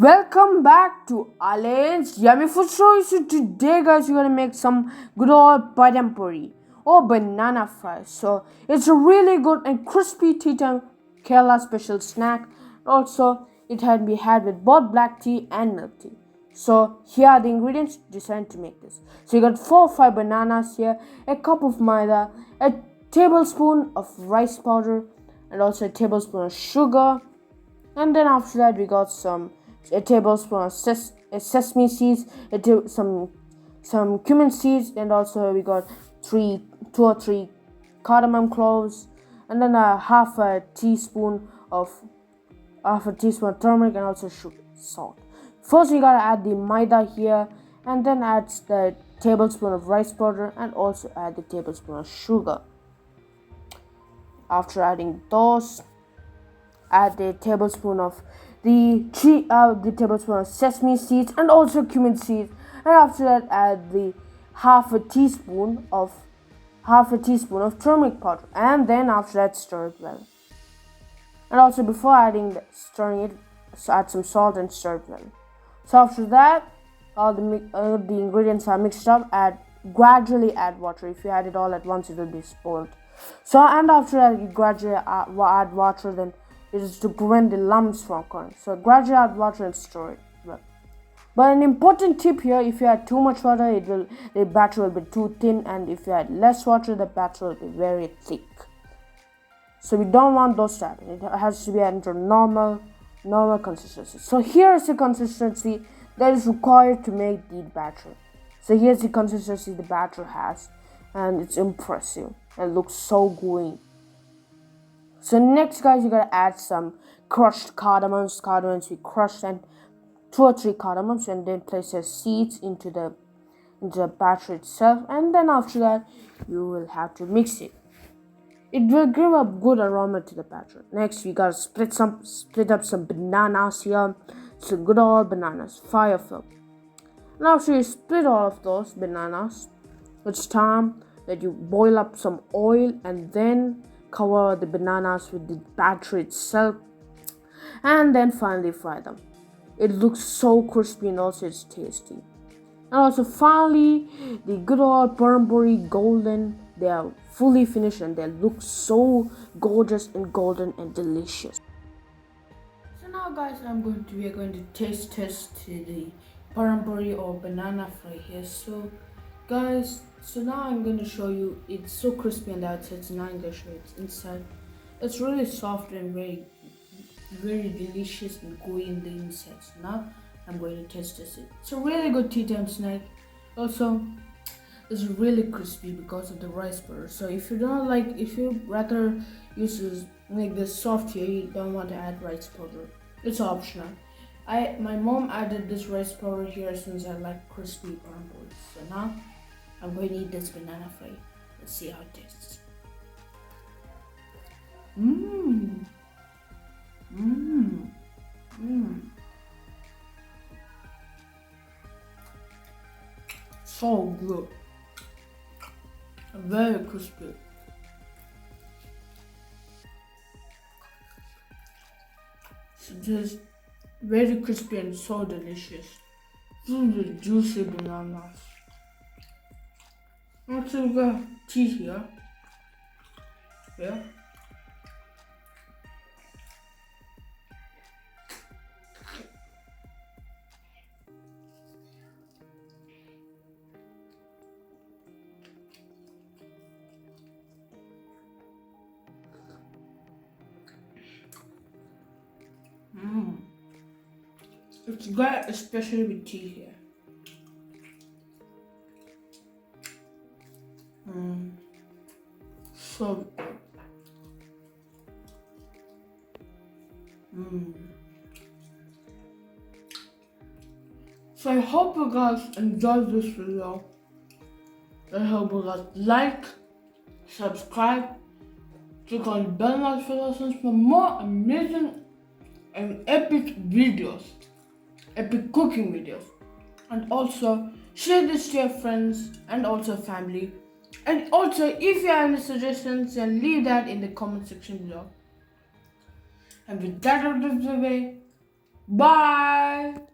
Welcome back to Alain's Yummy Food Story. So today, guys, we're gonna make some good old padam puri or banana fry. So it's a really good and crispy tea time Kerala special snack. Also, it had be had with both black tea and milk tea. So here are the ingredients designed to make this. So you got 4 or 5 bananas here, a cup of maida, a tablespoon of rice powder, and also a tablespoon of sugar, and then after that we got a tablespoon of sesame seeds, some cumin seeds, and also we got 2 or 3 cardamom cloves, and then half a teaspoon of turmeric, and also salt. First we gotta add the maida here, and then add the tablespoon of rice powder, and also add the tablespoon of sugar. After adding those, add the tablespoon of the tablespoon of sesame seeds and also cumin seeds, and after that add the half a teaspoon of turmeric powder, and then after that stir it well. And also before stirring it, add some salt and stir it well. So after that, all the ingredients are mixed up. Gradually add water. If you add it all at once, it will be spoiled. So and after that, you gradually add water. Then it is to prevent the lumps from occurring. So gradually add water and stir it well. But an important tip here: if you add too much water, the batter will be too thin, and if you add less water, the batter will be very thick. So we don't want those to happen. It has to be under normal consistency. So here is the consistency that is required to make the batter. So here's the consistency the batter has, and it's impressive and looks so gooey. So next, guys, you gotta add some crushed cardamoms. Cardamoms we crushed, and 2 or 3 cardamoms, and then place your seeds into the batter itself. And then after that, you will have to mix it. It will give a good aroma to the batter. Next, we gotta split up some bananas here. Some good old bananas, 5 of them. And after you split all of those bananas, it's time that you boil up some oil and then cover the bananas with the batter itself, and then finally fry them. It looks so crispy and also it's tasty. And also finally, the good old padam puri golden. They are fully finished and they look so gorgeous and golden and delicious. So now, guys, we are going to test the padam puri or banana fry here. So guys, so now I'm going to show you. It's so crispy on the outside, so now I'm going to show you it's inside. It's really soft and very delicious and gooey in the inside. So now I'm going to test this. It's a really good tea time snack. Also, it's really crispy because of the rice powder. So if you rather make this soft here, you don't want to add rice powder. It's optional. My mom added this rice powder here since I like crispy padam puri. So now I'm going to eat this banana fry. Let's see how it tastes. Mmm. Mmm. Mmm. So good. Very crispy. So just very crispy and so delicious. Really juicy bananas. Also, we got tea here. Yeah. It's great, especially with tea here. So good. So I hope you guys enjoyed this video. I hope you guys like, subscribe, click on the bell notifications for more amazing and epic videos, epic cooking videos. And also share this to your friends and also family. And also, if you have any suggestions, then leave that in the comment section below. And with that out of the way, Bye.